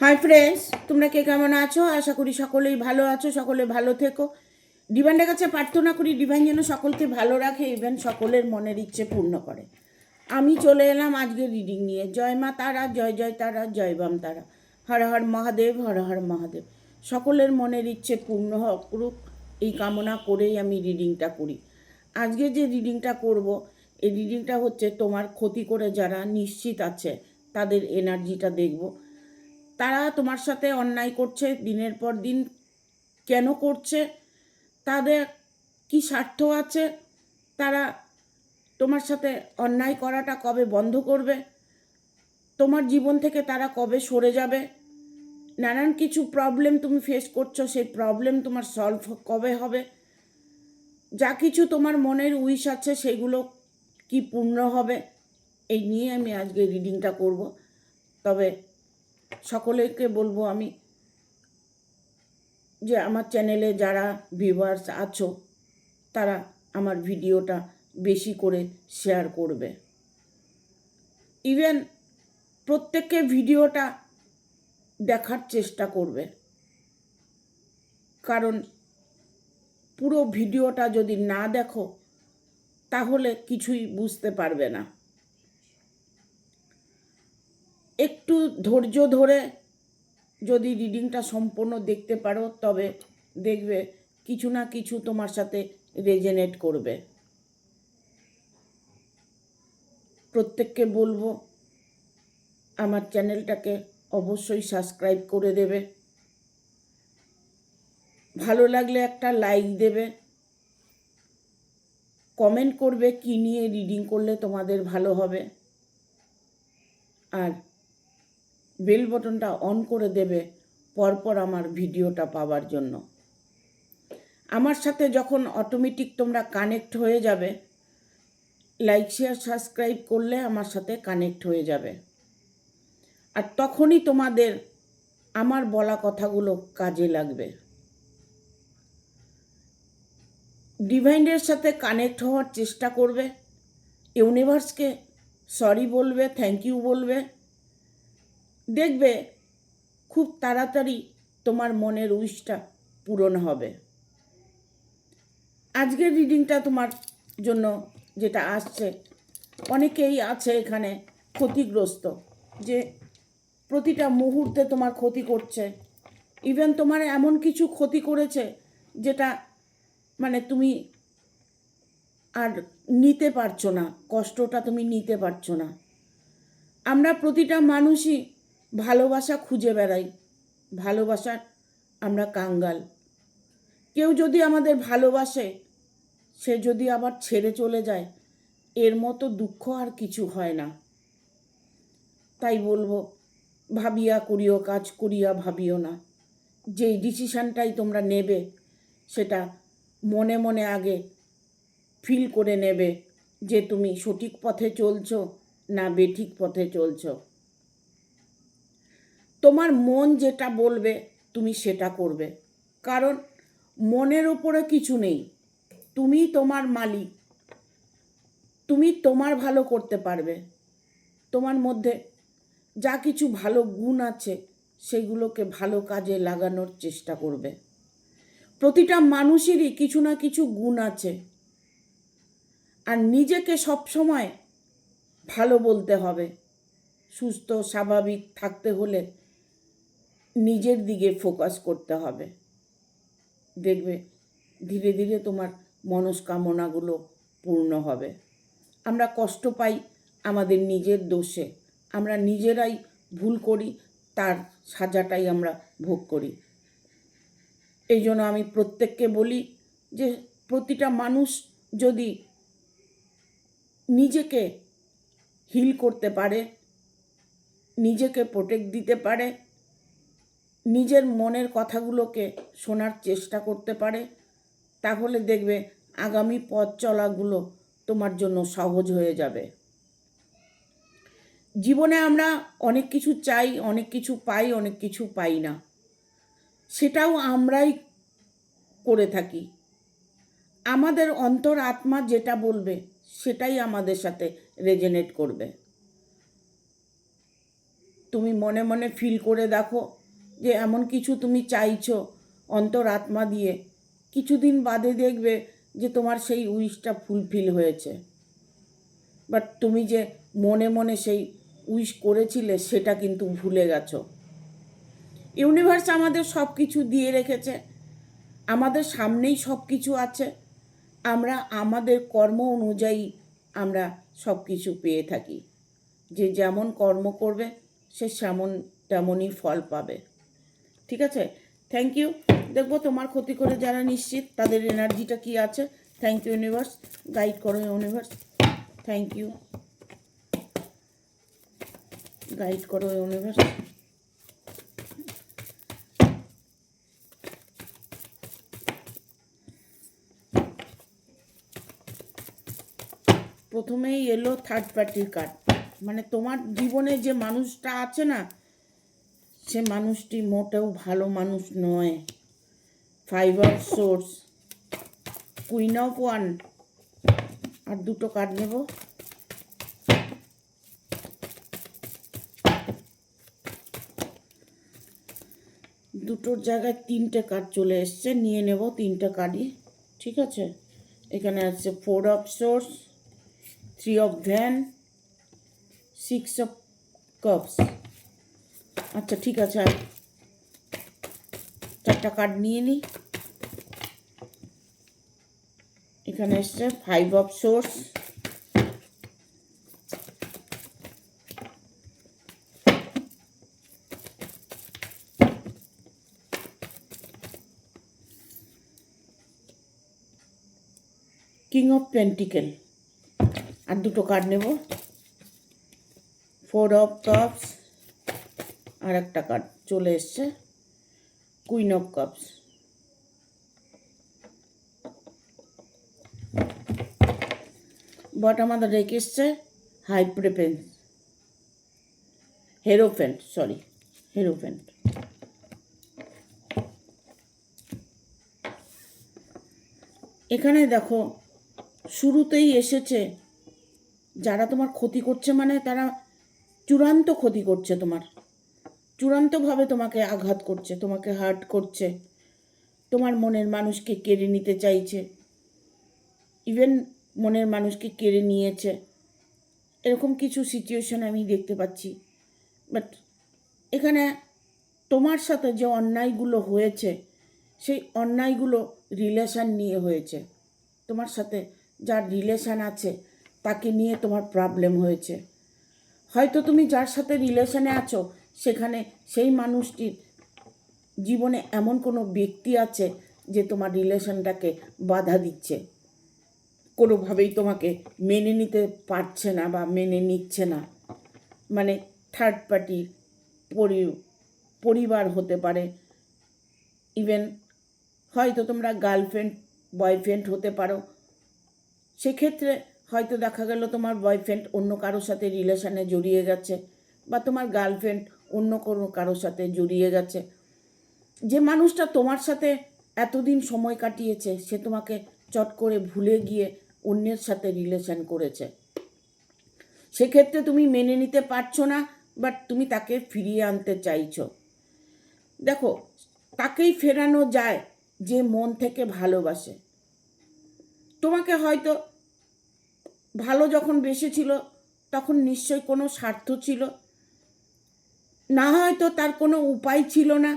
Hi friends, তোমরা কে কেমন আছো? আশা করি সকলেই ভালো আছো, সকলে ভালো থেকো। ডিভাইনের কাছে প্রার্থনা করি ডিভাইন যেন সকলকে ভালো রাখে, ইভেন সকলের মনের ইচ্ছে পূর্ণ করে। আমি চলে এলাম আজকে রিডিং নিয়ে। জয় মা তারা, জয় জয় তারা, জয় বাম তারা, হর হর মহাদেব, হর হর মহাদেব। সকলের মনের ইচ্ছে পূর্ণ করুক এই কামনা করেই আমি রিডিংটা করি। আজকে যে রিডিংটা করব, এই রিডিংটা হচ্ছে তোমার ক্ষতি করে যারা নিশ্চিত আছে তাদের এনার্জিটা দেখব। তারা তোমার সাথে অন্যায় করছে দিনের পর দিন, কেন করছে, তাদের কি স্বার্থ আছে, তারা তোমার সাথে অন্যায় করাটা কবে বন্ধ করবে, তোমার জীবন থেকে তারা কবে সরে যাবে, নানান কিছু প্রবলেম তুমি ফেস করছো, সেই প্রবলেম তোমার সলভ কবে হবে, যা কিছু তোমার মনের উইশ আছে সেগুলো কি পূর্ণ হবে, এই নিয়ে আমি আজকে রিডিংটা করব। তবে সকলেকে বলবো আমি যে আমার চ্যানেলে যারা ভিউয়ার্স আছো তারা আমার ভিডিওটা বেশি করে শেয়ার করবে। ইভেন প্রত্যেককে ভিডিওটা দেখার চেষ্টা করবে, কারণ পুরো ভিডিওটা যদি না দেখো তাহলে কিছুই বুঝতে পারবে না। একটু ধৈর্য ধরে যদি রিডিংটা সম্পূর্ণ দেখতে পারো তবে দেখবে কিছু না কিছু তোমার সাথে রেজোনেট করবে। প্রত্যেককে বলবো আমার চ্যানেলটাকে অবশ্যই সাবস্ক্রাইব করে দেবে, ভালো লাগলে একটা লাইক দেবে, কমেন্ট করবে কী নিয়ে রিডিং করলে তোমাদের ভালো হবে, আর বেল বটনটা অন করে দেবে পরপর আমার ভিডিওটা পাওয়ার জন্য। আমার সাথে যখন অটোমেটিক তোমরা কানেক্ট হয়ে যাবে, লাইক শেয়ার সাবস্ক্রাইব করলে আমার সাথে কানেক্ট হয়ে যাবে, আর তখনই তোমাদের আমার বলা কথাগুলো কাজে লাগবে। ডিভাইনের সাথে কানেক্ট হওয়ার চেষ্টা করবে, ইউনিভার্সকে সরি বলবে, থ্যাংক ইউ বলবে, দেখবে খুব তাড়াতাড়ি তোমার মনের উইশটা পূরণ হবে। আজকের রিডিংটা তোমার জন্য যেটা আসছে, অনেকেই আছে এখানে ক্ষতিগ্রস্ত, যে প্রতিটা মুহূর্তে তোমার ক্ষতি করছে, ইভেন তোমার এমন কিছু ক্ষতি করেছে যেটা মানে তুমি আর নিতে পারছো না, কষ্টটা তুমি নিতে পারছো না। আমরা প্রতিটা মানুষই ভালোবাসা খুঁজে বেড়াই, ভালোবাসার আমরা কাঙ্গাল। কেউ যদি আমাদের ভালোবাসে, সে যদি আবার ছেড়ে চলে যায়, এর মতো দুঃখ আর কিছু হয় না। তাই বলবো, ভাবিয়া করিও কাজ, করিয়া ভাবিও না। যেই ডিসিশানটাই তোমরা নেবে সেটা মনে মনে আগে ফিল করে নেবে যে তুমি সঠিক পথে চলছো না বেঠিক পথে চলছো। তোমার মন যেটা বলবে তুমি সেটা করবে, কারণ মনের ওপরে কিছু নেই, তুমি তোমার মালিক, তুমি তোমার ভালো করতে পারবে। তোমার মধ্যে যা কিছু ভালো গুণ আছে সেগুলোকে ভালো কাজে লাগানোর চেষ্টা করবে। প্রতিটা মানুষেরই কিছু না কিছু গুণ আছে, আর নিজেকে সবসময় ভালো বলতে হবে। সুস্থ স্বাভাবিক থাকতে হলে নিজের দিকে ফোকাস করতে হবে, দেখবে ধীরে ধীরে তোমার মনস্কামনাগুলো পূর্ণ হবে। আমরা কষ্ট পাই আমাদের নিজের দোষে, আমরা নিজেরাই ভুল করি, তার সাজাটাই আমরা ভোগ করি। এই জন্য আমি প্রত্যেককে বলি যে প্রতিটা মানুষ যদি নিজেকে হিল করতে পারে, নিজেকে প্রোটেক্ট দিতে পারে, নিজের মনের কথাগুলোকে শোনার চেষ্টা করতে পারে, তাহলে দেখবে আগামী পথ চলাগুলো তোমার জন্য সহজ হয়ে যাবে। জীবনে আমরা অনেক কিছু চাই, অনেক কিছু পাই, অনেক কিছু পাই না, সেটাও আমরাই করে থাকি। আমাদের অন্তর আত্মা যেটা বলবে সেটাই আমাদের সাথে রেজোনেট করবে। তুমি মনে মনে ফিল করে দেখো যে এমন কিছু তুমি চাইছো অন্তরাত্মা দিয়ে, কিছুদিন বাদে দেখবে যে তোমার সেই উইশটা ফুলফিল হয়েছে। বাট তুমি যে মনে মনে সেই উইশ করেছিলে সেটা কিন্তু ভুলে গেছো। ইউনিভার্স আমাদের সব কিছু দিয়ে রেখেছে, আমাদের সামনেই সব কিছু আছে, আমরা আমাদের কর্ম অনুযায়ী আমরা সব কিছু পেয়ে থাকি। যে যেমন কর্ম করবে সে তেমনই ফল পাবে। ঠিক আছে, থ্যাংক ইউ। দেখবো তোমার ক্ষতি করে যারা নিশ্চিত তাদের এনার্জিটা কি আছে। থ্যাংক ইউ ইউনিভার্স, গাইড করো ইউনিভার্স। থ্যাংক ইউ, গাইড করো ইউনিভার্স। প্রথমেই এলো থার্ড পার্টির কার্ড, মানে তোমার জীবনে যে মানুষটা আছে না, সে মানুষটি মোটেও ভালো মানুষ নয়। 5 অফ সোর্স, কুইন অফ ওয়ান, আর দুটো কার্ড নেব। দুটোর জায়গায় 3টে কার্ড চলে এসছে, নিয়ে নেব 3টে কার্ডই। ঠিক আছে, এখানে আছে 4 of swords, 3 of van, 6 of cups. আচ্ছা ঠিক আছে, আর 4টা কার্ড নিয়ে নিই। এখানে এসছে 5 of swords, king of pentacles, আর দুটো কার্ড নেব। 4 অফ কাপস, আর একটা কার্ড চলে এসছে কুইন অফ কাপস। বাট আমাদের রেখে এসছে হাই প্রেফেন্স, হেরোফেন্ট। এখানে দেখো শুরুতেই এসেছে যারা তোমার ক্ষতি করছে, মানে তারা চূড়ান্ত ক্ষতি করছে, তোমার চূড়ান্তভাবে তোমাকে আঘাত করছে, তোমাকে হার্ট করছে, তোমার মনের মানুষকে কেড়ে নিতে চাইছে, ইভেন মনের মানুষকে কেড়ে নিয়েছে। এরকম কিছু সিচুয়েশন আমি দেখতে পাচ্ছি। বাট এখানে তোমার সাথে যে অন্যায়গুলো হয়েছে, সেই অন্যায়গুলো রিলেশান নিয়ে হয়েছে। তোমার সাথে যার রিলেশান আছে তাকে নিয়ে তোমার প্রবলেম হয়েছে। হয়তো তুমি যার সাথে রিলেশানে আছো সেখানে সেই মানুষটির জীবনে এমন কোনো ব্যক্তি আছে যে তোমার রিলেশনটাকে বাধা দিচ্ছে, কোনোভাবেই তোমাকে মেনে নিতে পারছে না বা মেনে নিচ্ছে না। মানে থার্ড পার্টি পরিবার হতে পারে, ইভেন হয়তো তোমরা গার্লফ্রেন্ড বয়ফ্রেন্ড হতে পারো। সেক্ষেত্রে হয়তো দেখা গেল তোমার বয়ফ্রেন্ড অন্য কারোর সাথে রিলেশানে জড়িয়ে গেছে, বা তোমার গার্লফ্রেন্ড অন্য কোনো কারোর সাথে জড়িয়ে গেছে। যে মানুষটা তোমার সাথে এতদিন সময় কাটিয়েছে সে তোমাকে চট করে ভুলে গিয়ে অন্যের সাথে রিলেশন করেছে। সেক্ষেত্রে তুমি মেনে নিতে পারছো না, বাট তুমি তাকে ফিরিয়ে আনতে চাইছো। দেখো, তাকেই ফেরানো যায় যে মন থেকে ভালোবাসে। তোমাকে হয়তো ভালো যখন বেসেছিল তখন নিশ্চয়ই কোনো স্বার্থ ছিল, না হয়তো তার কোনো উপায় ছিল না,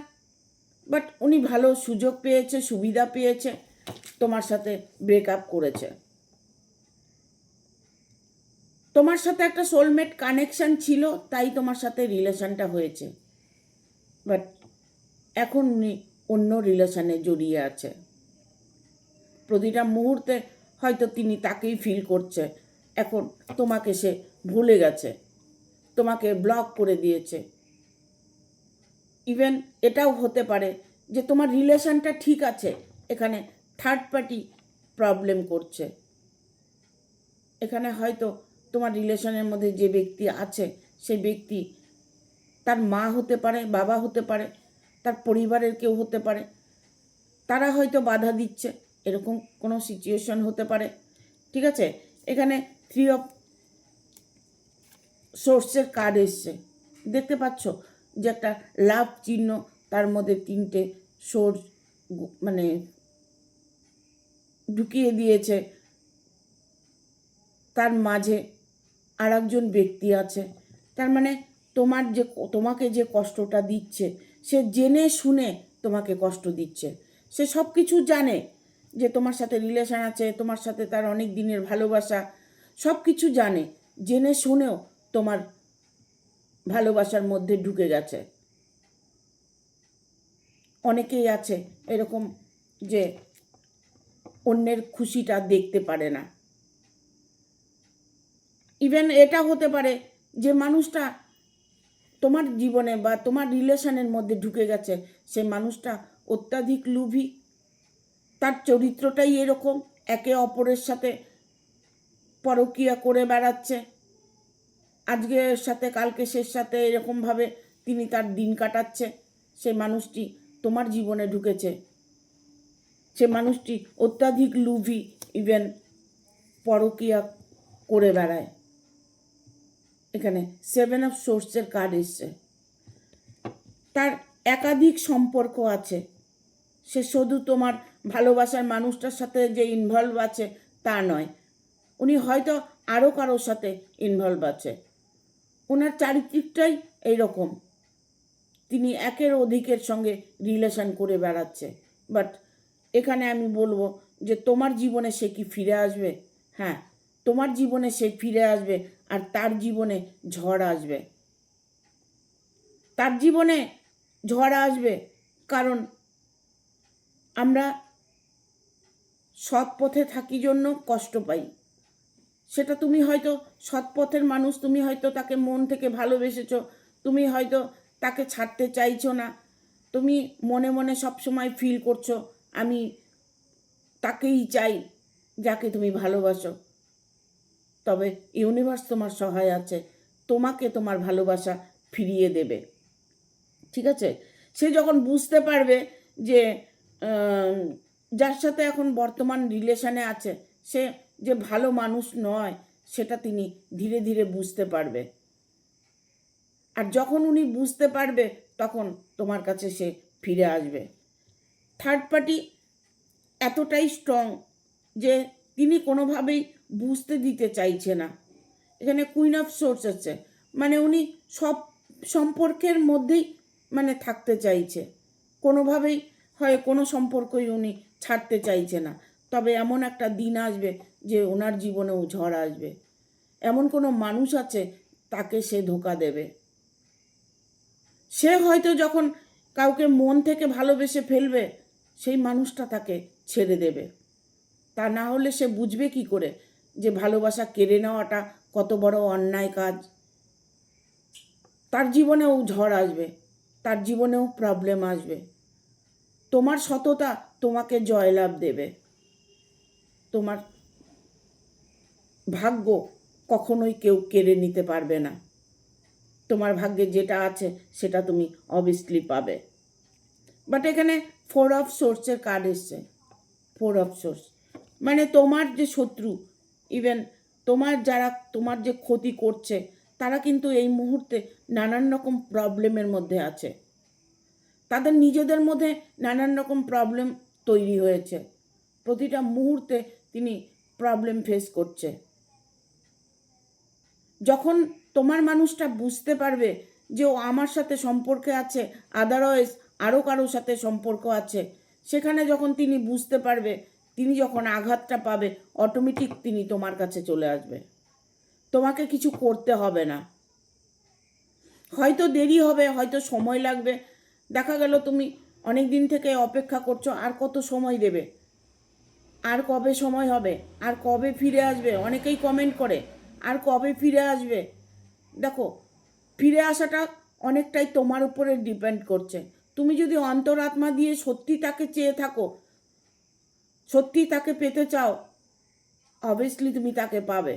বাট উনি ভালো সুযোগ পেয়েছে, সুবিধা পেয়েছে, তোমার সাথে ব্রেকআপ করেছে। তোমার সাথে একটা সোলমেট কানেকশান ছিল, তাই তোমার সাথে রিলেশানটা হয়েছে। বাট এখন উনি অন্য রিলেশানে জড়িয়ে আছে। প্রতিটা মুহূর্তে হয়তো তিনি তাকেই ফিল করছে। এখন তোমাকে সে ভুলে গেছে, তোমাকে ব্লক করে দিয়েছে। ইভেন এটাও হতে পারে যে তোমার রিলেশানটা ঠিক আছে, এখানে থার্ড পার্টি প্রবলেম করছে। এখানে হয়তো তোমার রিলেশনের মধ্যে যে ব্যক্তি আছে সেই ব্যক্তি তার মা হতে পারে, বাবা হতে পারে, তার পরিবারের কেউ হতে পারে, তারা হয়তো বাধা দিচ্ছে, এরকম কোনো সিচুয়েশন হতে পারে। ঠিক আছে, এখানে 3 অফ সোর্সের কার্ড এসছে, দেখতে পাচ্ছ যে একটা লাভ চিহ্ন, তার মধ্যে 3টে সোর্স মানে ঢুকিয়ে দিয়েছে, তার মাঝে আর একজন ব্যক্তি আছে। তার মানে তোমাকে যে কষ্টটা দিচ্ছে, সে জেনে শুনে তোমাকে কষ্ট দিচ্ছে। সে সব কিছু জানে যে তোমার সাথে রিলেশন আছে, তোমার সাথে তার অনেক দিনের ভালোবাসা, সব কিছু জানে, জেনে শুনেও তোমার ভালোবাসার মধ্যে ঢুকে গেছে। অনেকেই আছে এরকম যে অন্যের খুশিটা দেখতে পারে না। ইভেন এটা হতে পারে যে মানুষটা তোমার জীবনে বা তোমার রিলেশনের মধ্যে ঢুকে গেছে, সে মানুষটা অত্যাধিক লোভী, তার চরিত্রটাই এরকম, একে অপরের সাথে পরকীয়া করে বেড়াচ্ছে, আজকে এর সাথে কালকে সের সাথে এরকমভাবে তিনি তার দিন কাটাচ্ছে। সে মানুষটি তোমার জীবনে ঢুকেছে, সে মানুষটি অত্যাধিক লোভী, ইভেন পরকীয়া করে বেড়ায়। এখানে 7 অফ সোর্সের কার্ড এসছে। তার একাধিক সম্পর্ক আছে, সে শুধু তোমার ভালোবাসার মানুষটার সাথে যে ইনভলভ আছে তা নয়, উনি হয়তো আরও কারোর সাথে ইনভলভ আছে। ওনার চারিত্রিকটাই এইরকম, তিনি একের অধিকের সঙ্গে রিলেশন করে বেড়াচ্ছে। বাট এখানে আমি বলবো যে তোমার জীবনে সে কি ফিরে আসবে? হ্যাঁ, তোমার জীবনে সে ফিরে আসবে, আর তার জীবনে ঝড় আসবে। তার জীবনে ঝড় আসবে কারণ আমরা সৎ পথে থাকি জন্য কষ্ট পাই। সেটা তুমি হয়তো সৎ পথের মানুষ, তুমি হয়তো তাকে মন থেকে ভালোবেসেছো, তুমি হয়তো তাকে ছাড়তে চাইছো না, তুমি মনে মনে সবসময় ফিল করছো আমি তাকেই চাই যাকে তুমি ভালোবাসো। তবে ইউনিভার্স তোমার সহায় আছে, তোমাকে তোমার ভালোবাসা ফিরিয়ে দেবে। ঠিক আছে? সে যখন বুঝতে পারবে যে যার সাথে এখন বর্তমান রিলেশনে আছে সে যে ভালো মানুষ নয়, সেটা তিনি ধীরে ধীরে বুঝতে পারবে। আর যখন উনি বুঝতে পারবে তখন তোমার কাছে সে ফিরে আসবে। থার্ড পার্টি এতটাই স্ট্রং যে তিনি কোনোভাবেই বুঝতে দিতে চাইছে না। এখানে কুইন অফ সোর্স আছে, মানে উনি সব সম্পর্কের মধ্যেই মানে থাকতে চাইছে, কোনোভাবেই হয় কোনো সম্পর্কই উনি ছাড়তে চাইছে না। তবে এমন একটা দিন আসবে যে ওনার জীবনেও ঝড় আসবে, এমন কোনো মানুষ আছে তাকে সে ধোঁকা দেবে। সে হয়তো যখন কাউকে মন থেকে ভালোবেসে ফেলবে সেই মানুষটা তাকে ছেড়ে দেবে। তা না হলে সে বুঝবে কি করে যে ভালোবাসা কেড়ে নেওয়াটা কত বড় অন্যায় কাজ। তার জীবনেও ঝড় আসবে, তার জীবনেও প্রবলেম আসবে। তোমার সততা তোমাকে জয়লাভ দেবে। তোমার ভাগ্য কখনোই কেউ কেড়ে নিতে পারবে না। তোমার ভাগ্যে যেটা আছে সেটা তুমি অবভিয়াসলি পাবে। বাট এখানে 4 অফ সোর্সের কার্ড এসছে। 4 অফ সোর্স মানে তোমার যে শত্রু, ইভেন তোমার যে ক্ষতি করছে, তারা কিন্তু এই মুহূর্তে নানান রকম প্রবলেমের মধ্যে আছে। তাদের নিজেদের মধ্যে নানান রকম প্রবলেম তৈরি হয়েছে, প্রতিটা মুহূর্তে তিনি প্রবলেম ফেস করছে। যখন তোমার মানুষটা বুঝতে পারবে যে ও আমার সাথে সম্পর্কে আছে, আদারওয়াইজ আরও কারোর সাথে সম্পর্ক আছে, সেখানে যখন তিনি বুঝতে পারবে, তিনি যখন আঘাতটা পাবে, অটোমেটিক তিনি তোমার কাছে চলে আসবে। তোমাকে কিছু করতে হবে না, হয়তো দেরি হবে, হয়তো সময় লাগবে। দেখা গেল তুমি অনেক দিন থেকে অপেক্ষা করছো, আর কত সময় দেবে, আর কবে সময় হবে, আর কবে ফিরে আসবে। অনেকেই কমেন্ট করে আর কবে ফিরে আসবে। দেখো, ফিরে আসাটা অনেকটাই তোমার উপরে ডিপেন্ড করছে। তুমি যদি অন্তরাত্মা দিয়ে সত্যি তাকে চেয়ে থাকো, সত্যি তাকে পেতে চাও, অবভিয়াসলি তুমি তাকে পাবে।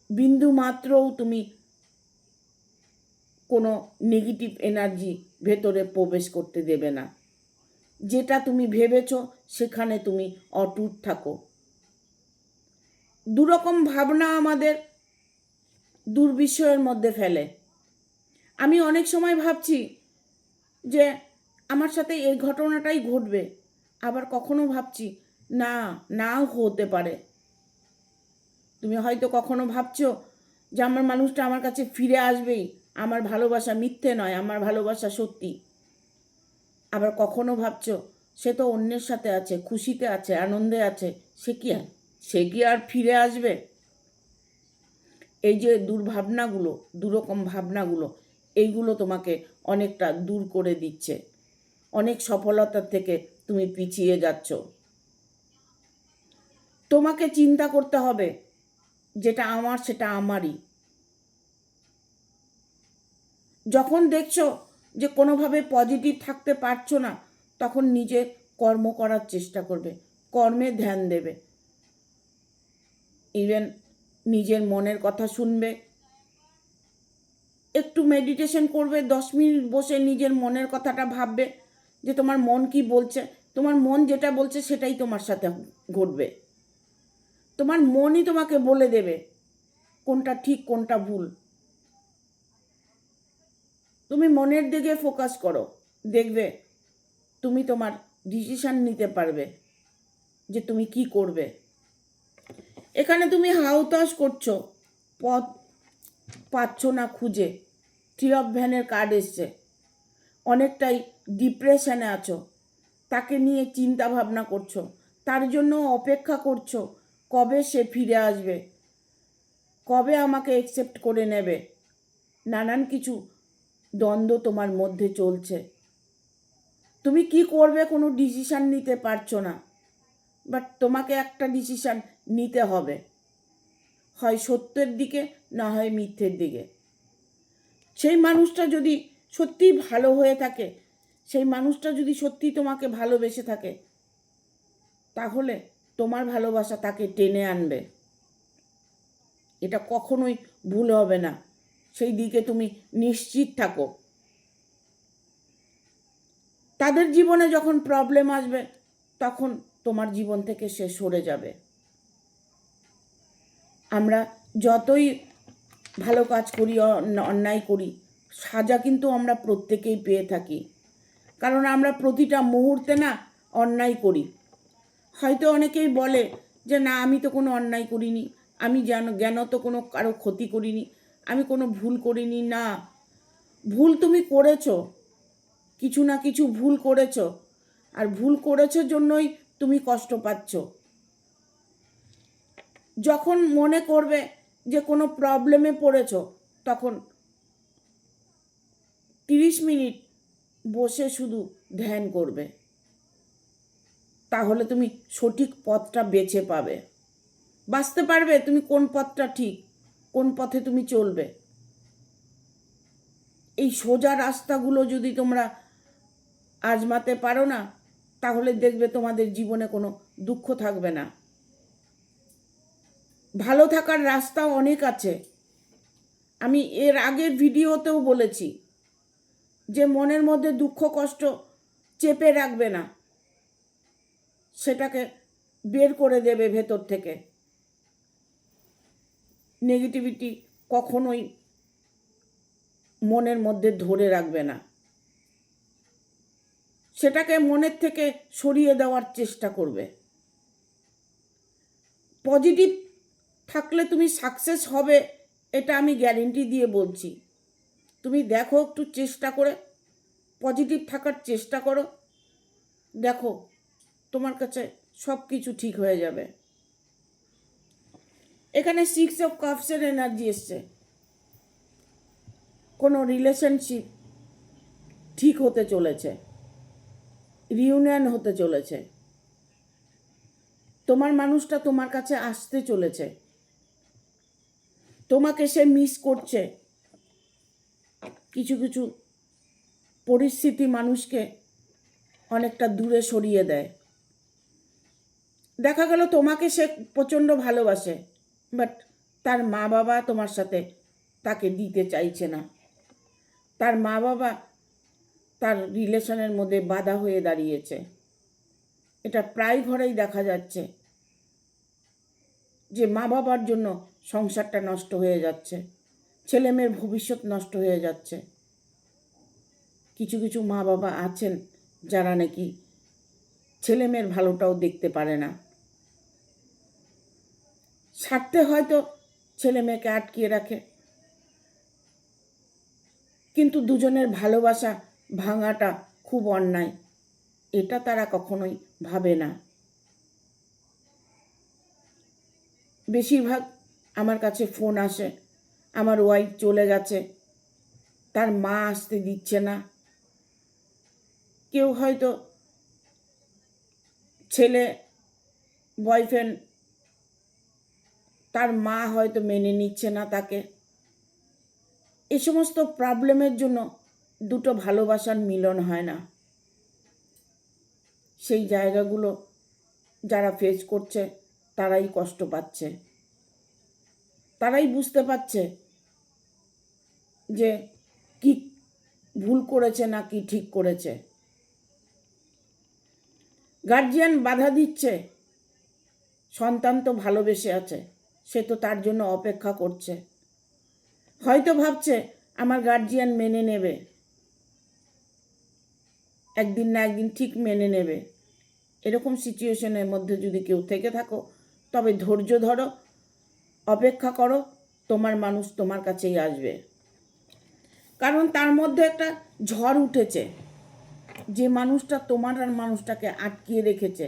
বিন্দু মাত্রও তুমি কোনো নেগেটিভ এনার্জি ভেতরে প্রবেশ করতে দেবে না। যেটা তুমি ভেবেছো সেখানে তুমি অটুট থাকো। দুরকম ভাবনা আমাদের, দুর্বিষয়ের মধ্যে ফেলে। আমি অনেক সময় ভাবছি যে আমার সাথে এই ঘটনাটাই ঘটবে, আবার কখনো ভাবছি না, নাও হতে পারে। তুমি হয়তো কখনো ভাবছো যে আমার মানুষটা আমার কাছে ফিরে আসবেই, আমার ভালোবাসা মিথ্যে নয়, আমার ভালোবাসা সত্যি। আবার কখনো ভাবছো সে তো অন্যের সাথে আছে, খুশিতে আছে, আনন্দে আছে, সে কি আর ফিরে আসবে? এই যে দুর্ভাবনাগুলো, দুরকম ভাবনাগুলো, এইগুলো তোমাকে অনেকটা দূর করে দিচ্ছে। অনেক সফলতার থেকে তুমি পিছিয়ে যাচ্ছ। তোমাকে চিন্তা করতে হবে যেটা আমার সেটা আমারই। যখন দেখছো যে কোনোভাবে পজিটিভ থাকতে পারছো না, তখন নিজে কর্ম করার চেষ্টা করবে, কর্মে ধ্যান দেবে। ইভেন নিজের মনের কথা শুনবে, একটু মেডিটেশন করবে, 10 মিনিট বসে নিজের মনের কথাটা ভাববে যে তোমার মন কি বলছে। তোমার মন যেটা বলছে সেটাই তোমার সাথে ঘটবে। তোমার মনই তোমাকে বলে দেবে কোনটা ঠিক কোনটা ভুল। তুমি মনের দিকে ফোকাস করো, দেখবে তুমি তোমার ডিসিশন নিতে পারবে যে তুমি কি করবে। এখানে তুমি হাউতাশ করছো, পথ পাচ্ছ না খুঁজে, ট্রি অফ ভ্যানের কার্ড এসছে, অনেকটাই ডিপ্রেশনে আছো, তাকে নিয়ে চিন্তা ভাবনা করছো, তার জন্য অপেক্ষা করছো কবে সে ফিরে আসবে, কবে আমাকে অ্যাকসেপ্ট করে নেবে। নানান কিছু দ্বন্দ্ব তোমার মধ্যে চলছে। তুমি কি করবে কোনো ডিসিশান নিতে পারছো না, বাট তোমাকে একটা ডিসিশান নিতে হবে, হয় সত্যের দিকে না হয় মিথ্যের দিকে। সেই মানুষটা যদি সত্যিই ভালো হয়ে থাকে, সেই মানুষটা যদি সত্যি তোমাকে ভালোবেসে থাকে, তাহলে তোমার ভালোবাসা তাকে টেনে আনবে। এটা কখনোই ভুল হবে না, সেই দিকে তুমি নিশ্চিত থাকো। তাদের জীবনে যখন প্রবলেম আসবে, তখন তোমার জীবন থেকে সে সরে যাবে। আমরা যতই ভালো কাজ করি, অন্যায় করি, সাজা কিন্তু আমরা প্রত্যেকেই পেয়ে থাকি। কারণ আমরা প্রতিটা মুহূর্তে না অন্যায় করি। হয়তো অনেকেই বলে যে না, আমি তো কোনো অন্যায় করিনি, আমি জ্ঞানত কোনো কারো ক্ষতি করিনি, আমি কোনো ভুল করিনি। না, ভুল তুমি করেছো, কিছু না কিছু ভুল করেছো, আর ভুল করেছো জন্যই তুমি কষ্ট পাচ্ছ। যখন মনে করবে যে কোনো প্রবলেমে পড়েছো, তখন 30 মিনিট বসে শুধু ধ্যান করবে, তাহলে তুমি সঠিক পথটা বেছে পাবে, বাঁচতে পারবে তুমি কোন পথটা ঠিক, কোন পথে তুমি চলবে। এই সোজা রাস্তাগুলো যদি তোমরা আজমাতে পারো না, তাহলে দেখবে তোমাদের জীবনে কোনো দুঃখ থাকবে না। ভালো থাকার রাস্তা অনেক আছে। আমি এর আগের ভিডিওতেও বলেছি যে মনের মধ্যে দুঃখ কষ্ট চেপে রাখবে না, সেটাকে বের করে দেবে ভেতর থেকে। নেগেটিভিটি কখনোই মনের মধ্যে ধরে রাখবে না, সেটাকে মনের থেকে সরিয়ে দেওয়ার চেষ্টা করবে। পজিটিভ থাকলে তুমি সাকসেস হবে, এটা আমি গ্যারেন্টি দিয়ে বলছি। তুমি দেখো, একটু চেষ্টা করে পজিটিভ থাকার চেষ্টা করো, দেখো তোমার কাছে সব কিছু ঠিক হয়ে যাবে। এখানে 6 অফ কাপসের এনার্জি এসছে। কোনো রিলেশনশিপ ঠিক হতে চলেছে, রিউনিয়ন হতে চলেছে, তোমার মানুষটা তোমার কাছে আসতে চলেছে, তোমাকে সে মিস করছে। কিছু কিছু পরিস্থিতি মানুষকে অনেকটা দূরে সরিয়ে দেয়। দেখা গেল তোমাকে সে প্রচণ্ড ভালোবাসে, বাট তার মা বাবা তোমার সাথে তাকে দিতে চাইছে না। তার মা বাবা তার রিলেশনের মধ্যে বাধা হয়ে দাঁড়িয়েছে। এটা প্রায় ঘরেই দেখা যাচ্ছে যে মা বাবার জন্য সংসারটা নষ্ট হয়ে যাচ্ছে। ছেলেমেয়ের ভবিষ্যৎ নষ্ট হয়ে যাচ্ছে। কিছু কিছু মা বাবা আছেন যারা নাকি ছেলেমেয়ের ভালোটাও দেখতে পারে না, স্বার্থে হয়তো ছেলে মেয়েকে আটকিয়ে রাখে, কিন্তু দুজনের ভালোবাসা ভাঙাটা খুব অন্যায়, এটা তারা কখনোই ভাবে না। বেশিরভাগ আমার কাছে ফোন আসে, আমার ওয়াইফ চলে গেছে, তার মা আসতে দিচ্ছে না। কেউ হয়তো ছেলে বয়ফ্রেন্ড, তার মা হয়তো মেনে নিচ্ছে না তাকে। এ সমস্ত প্রবলেমের জন্য দুটো ভালোবাসার মিলন হয় না। সেই জায়গাগুলো যারা ফেস করছে তারাই কষ্ট পাচ্ছে, তারাই বুঝতে পারছে যে কি ভুল করেছে না কি ঠিক করেছে। গার্জিয়ান বাধা দিচ্ছে, সন্তান তো ভালোবেসে আছে, সে তো তার জন্য অপেক্ষা করছে, হয়তো ভাবছে আমার গার্জিয়ান মেনে নেবে, একদিন না একদিন ঠিক মেনে নেবে। এরকম সিচুয়েশনের মধ্যে যদি কেউ থেকে থাকো, তবে ধৈর্য ধরো, অপেক্ষা করো, তোমার মানুষ তোমার কাছেই আসবে। কারণ তার মধ্যে একটা ঝড় উঠেছে। যে মানুষটা তোমার আর মানুষটাকে আটকিয়ে রেখেছে,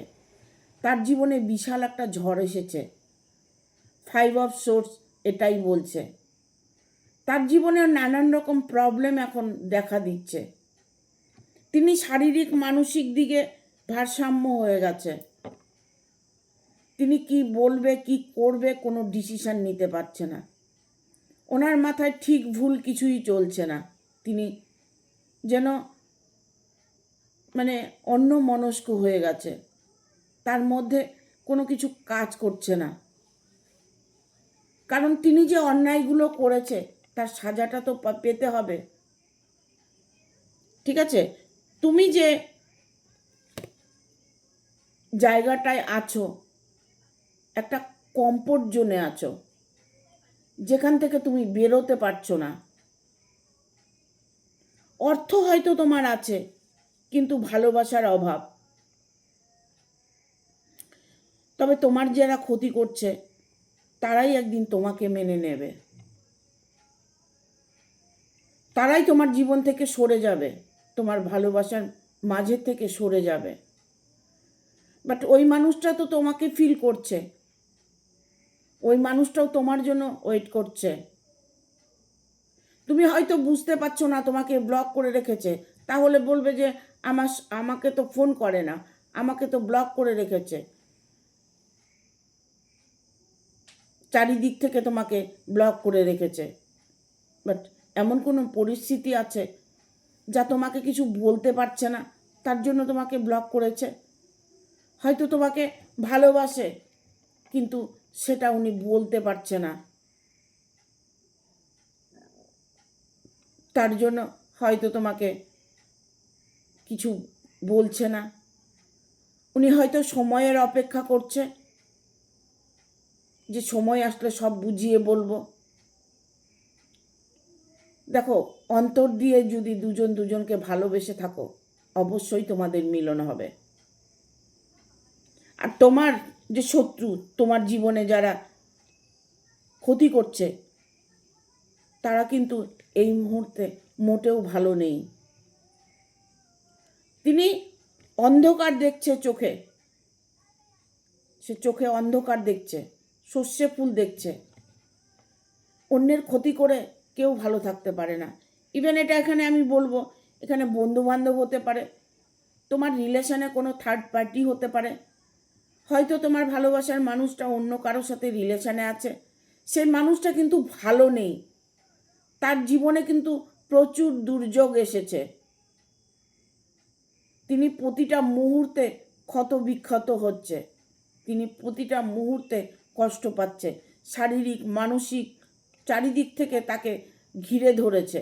তার জীবনে বিশাল একটা ঝড় এসেছে। 5 অফ সোর্স এটাই বলছে। তার জীবনে নানান রকম প্রবলেম এখন দেখা দিচ্ছে। তিনি শারীরিক মানসিক দিকে ভারসাম্য হয়ে গেছে। তিনি কি বলবে কি করবে কোনো ডিসিশন নিতে পারছে না। ওনার মাথায় ঠিক ভুল কিছুই চলছে না। তিনি যেন অন্যমনস্ক হয়ে গেছে, তার মধ্যে কোনো কিছু কাজ করছে না। কারণ তিনি যে অন্যায়গুলো করেছে তার সাজাটা তো পেতে হবে। ঠিক আছে, তুমি যে জায়গাটায় আছো, একটা কমফোর্ট জোনে আছো, যেখান থেকে তুমি বেরোতে পারছো না। অর্থ হয়তো তোমার আছে, কিন্তু ভালোবাসার অভাব। তবে তোমার যারা ক্ষতি করছে তারাই একদিন তোমাকে মেনে নেবে, তারাই তোমার জীবন থেকে সরে যাবে, তোমার ভালোবাসার মাঝে থেকে সরে যাবে। বাট ওই মানুষটা তো তোমাকে ফিল করছে, ওই মানুষটাও তোমার জন্য ওয়েট করছে। তুমি হয়তো বুঝতে পারছো না তোমাকে ব্লক করে রেখেছে, তাহলে বলবে যে আমাকে তো ফোন করে না, আমাকে তো ব্লক করে রেখেছে, চারিদিক থেকে তোমাকে ব্লক করে রেখেছে। বাট এমন কোনো পরিস্থিতি আছে যা তোমাকে কিছু বলতে পারছে না, তার জন্য তোমাকে ব্লক করেছে। হয়তো তোমাকে ভালোবাসে, কিন্তু সেটা উনি বলতে পারছে না, তার জন্য হয়তো তোমাকে কিছু বলছে না। উনি হয়তো সময়ের অপেক্ষা করছে, যে সময় আসলে সব বুঝিয়ে বলবো। দেখো, অন্তর দিয়ে যদি দুজন দুজনকে ভালোবেসে থাকো, অবশ্যই তোমাদের মিলন হবে। আর তোমার যে শত্রু, তোমার জীবনে যারা ক্ষতি করছে, তারা কিন্তু এই মুহূর্তে মোটেও ভালো নেই। তিনি অন্ধকার দেখছে চোখে, সে চোখে অন্ধকার দেখছে, সর্ষে ফুল দেখছে। অন্যের ক্ষতি করে কেউ ভালো থাকতে পারে না। ইভেন এটা এখানে আমি বলবো, এখানে বন্ধু বান্ধব হতে পারে, তোমার রিলেশনে কোনো থার্ড পার্টি হতে পারে। হয়তো তোমার ভালোবাসার মানুষটা অন্য কারোর সাথে রিলেশনে আছে, সেই মানুষটা কিন্তু ভালো নেই, তার জীবনে কিন্তু প্রচুর দুর্যোগ এসেছে। তিনি প্রতিটা মুহূর্তে ক্ষত বিক্ষত হচ্ছে, তিনি প্রতিটা মুহূর্তে কষ্ট পাচ্ছে, শারীরিক মানসিক চারিদিক থেকে তাকে ঘিরে ধরেছে।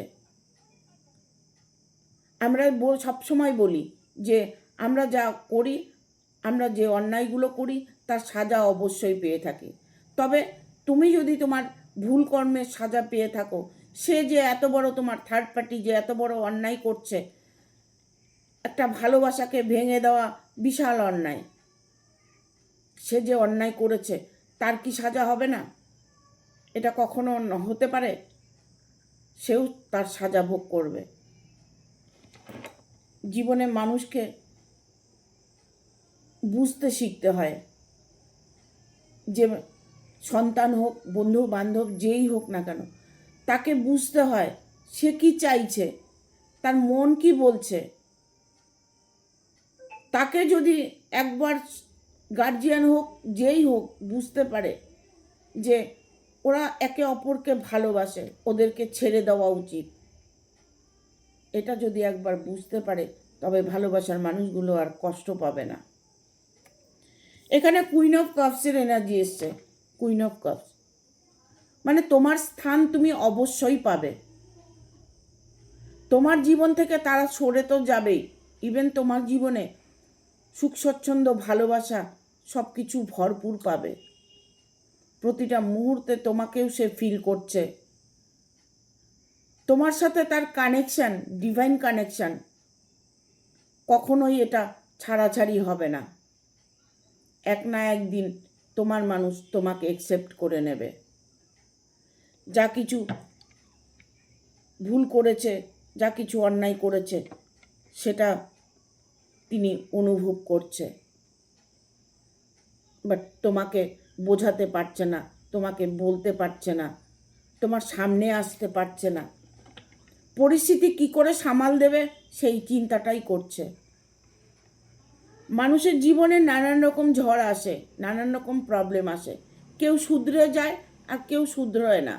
আমরা সবসময় বলি যে আমরা যা করি, আমরা যে অন্যায়গুলো করি তার সাজা অবশ্যই পেয়ে থাকি। তবে তুমি যদি তোমার ভুল কর্মের সাজা পেয়ে থাকো, সে যে এত বড় তোমার থার্ড পার্টি যে এত বড় অন্যায় করছে, একটা ভালোবাসাকে ভেঙে দেওয়া বিশাল অন্যায়, সে যে অন্যায় করেছে তার কি সাজা হবে না? এটা কখনো হতে পারে? সেও তার সাজা ভোগ করবে। জীবনে মানুষকে বুঝতে শিখতে হয় যে সন্তান হোক, বন্ধু বান্ধব, যেই হোক না কেন, তাকে বুঝতে হয় সে কি চাইছে, তার মন কি বলছে। তাকে যদি একবার গার্জিয়ান হোক, যেই হোক, বুঝতে পারে যে ওরা একে অপরকে ভালোবাসে, ওদেরকে ছেড়ে দেওয়া উচিত, এটা যদি একবার বুঝতে পারে, তবে ভালোবাসার মানুষগুলো আর কষ্ট পাবে না। এখানে কুইন অফ কাপসের এনার্জি এসছে। কুইন অফ কাপস মানে তোমার স্থান তুমি অবশ্যই পাবে। তোমার জীবন থেকে তারা সরে তো যাবেই, ইভেন তোমার জীবনে সুখ স্বচ্ছন্দ ভালোবাসা সব কিছু ভরপুর পাবে। প্রতিটা মুহূর্তে তোমাকেও সে ফিল করছে, তোমার সাথে তার কানেকশান, ডিভাইন কানেকশান, কখনোই এটা ছাড়াছাড়ি হবে না। এক না একদিন তোমার মানুষ তোমাকে অ্যাকসেপ্ট করে নেবে। যা কিছু ভুল করেছে, যা কিছু অন্যায় করেছে, সেটা তিনি অনুভব করছে, বাট তোমাকে বোঝাতে পারছে না, তোমাকে বলতে পারছে না, তোমার সামনে আসতে পারছে না। পরিস্থিতি কি করে সামাল দেবে সেই চিন্তাটাই করছে। মানুষের জীবনে নানান রকম ঝড় আসে, নানান রকম প্রবলেম আসে, কেউ শুধরে যায় আর কেউ শুধরোয় না।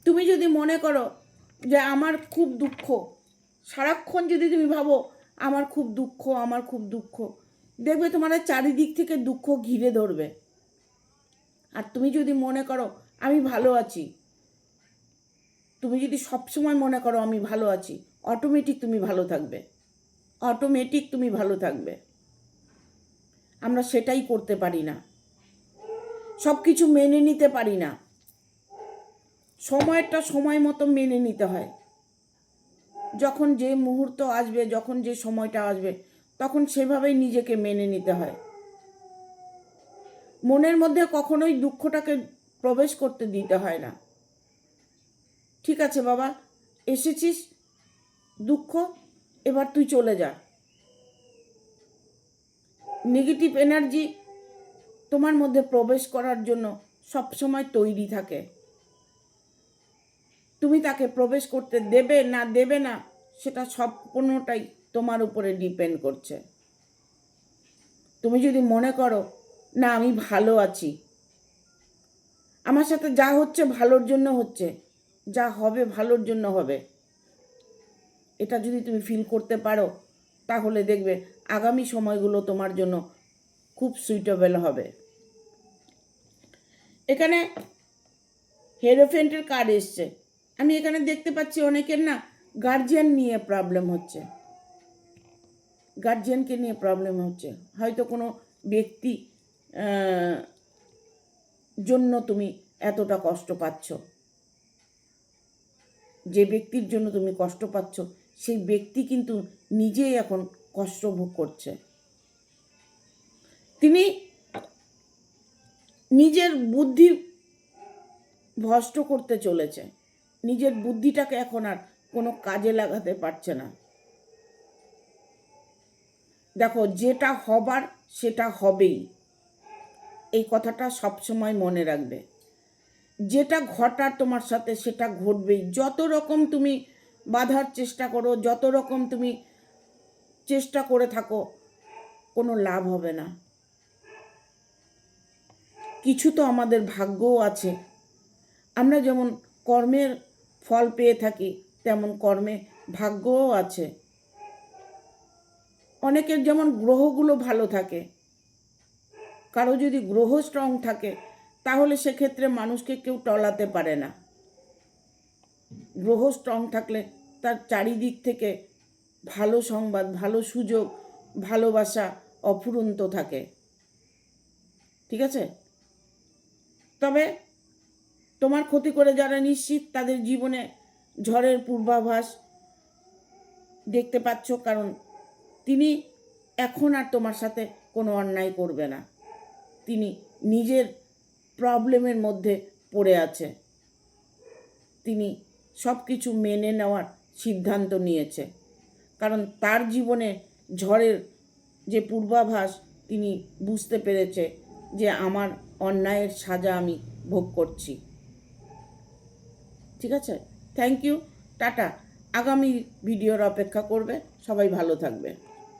তুমি যদি মনে করো যে আমার খুব দুঃখ, সারাক্ষণ যদি তুমি ভাবো আমার খুব দুঃখ, আমার খুব দুঃখ, দেখবে তোমার চারিদিক থেকে দুঃখ ঘিরে ধরবে। আর তুমি যদি মনে করো আমি ভালো আছি, তুমি যদি সবসময় মনে করো আমি ভালো আছি, অটোমেটিক তুমি ভালো থাকবে, অটোমেটিক তুমি ভালো থাকবে। আমরা সেটাই করতে পারি না, সব কিছু মেনে নিতে পারি না। সময়টা সময় মতো মেনে নিতে হয়। যখন যে মুহূর্ত আসবে, যখন যে সময়টা আসবে, তখন সেভাবেই নিজেকে মেনে নিতে হয়। মনের মধ্যে কখনোই দুঃখটাকে প্রবেশ করতে দিতে হয় না। ঠিক আছে বাবা, এসেছিস দুঃখ, এবার তুই চলে যা। নেগেটিভ এনার্জি তোমার মধ্যে প্রবেশ করার জন্য সবসময় তৈরি থাকে। তুমি তাকে প্রবেশ করতে দেবে না দেবে না, সেটা সম্পূর্ণটাই তোমার উপরে ডিপেন্ড করছে। তুমি যদি মনে করো না আমি ভালো আছি, আমার সাথে যা হচ্ছে ভালোর জন্য হচ্ছে, যা হবে ভালোর জন্য হবে, এটা যদি তুমি ফিল করতে পারো, তাহলে দেখবে আগামী সময়গুলো তোমার জন্য খুব সুইটেবল হবে। এখানে হেরোফেন্টের কার্ড এসছে। আমি এখানে দেখতে পাচ্ছি অনেকের না গার্জিয়ান নিয়ে প্রবলেম হচ্ছে, গার্জিয়ানকে নিয়ে প্রবলেম হচ্ছে। হয়তো কোনো ব্যক্তি জন্য তুমি এতটা কষ্ট পাচ্ছ, যে ব্যক্তির জন্য তুমি কষ্ট পাচ্ছ সেই ব্যক্তি কিন্তু নিজেই এখন কষ্ট ভোগ করছে। তিনি নিজের বুদ্ধি ভ্রষ্ট করতে চলেছে, নিজের বুদ্ধিটাকে এখন আর কোনো কাজে লাগাতে পারছে না। দেখো, যেটা হবার সেটা হবেই, এই কথাটা সবসময় মনে রাখবে। যেটা ঘটার তোমার সাথে সেটা ঘটবেই। যত রকম তুমি বাধার চেষ্টা করো, যত রকম তুমি চেষ্টা করে থাকো, কোনো লাভ হবে না। কিছু তো আমাদের ভাগ্যও আছে। আমরা যেমন কর্মের ফল পেয়ে থাকি, তেমন কর্মে ভাগ্যও আছে। অনেকের যেমন গ্রহগুলো ভালো থাকে, কারো যদি গ্রহ স্ট্রং থাকে তাহলে সেক্ষেত্রে মানুষকে কেউ টলাতে পারে না। গ্রহ স্ট্রং থাকলে তার চারিদিক থেকে ভালো সংবাদ, ভালো সুযোগ, ভালোবাসা অফুরন্ত থাকে। ঠিক আছে? তবে তোমার ক্ষতি করে যারা নিশ্চিত তাদের জীবনে ঝড়ের পূর্বাভাস দেখতে পাচ্ছ, কারণ তিনি এখন আর তোমার সাথে কোনো অন্যায় করবে না। তিনি নিজের প্রবলেমের মধ্যে পড়ে আছে, তিনি সব কিছু মেনে নেওয়ার সিদ্ধান্ত নিয়েছে, কারণ তার জীবনে ঝড়ের যে পূর্বাভাস তিনি বুঝতে পেরেছে যে আমার অন্যায়ের সাজা আমি ভোগ করছি। ঠিক আছে, থ্যাংক ইউ, টাটা। আগামী ভিডিওর অপেক্ষা করবে। সবাই ভালো থাকবে।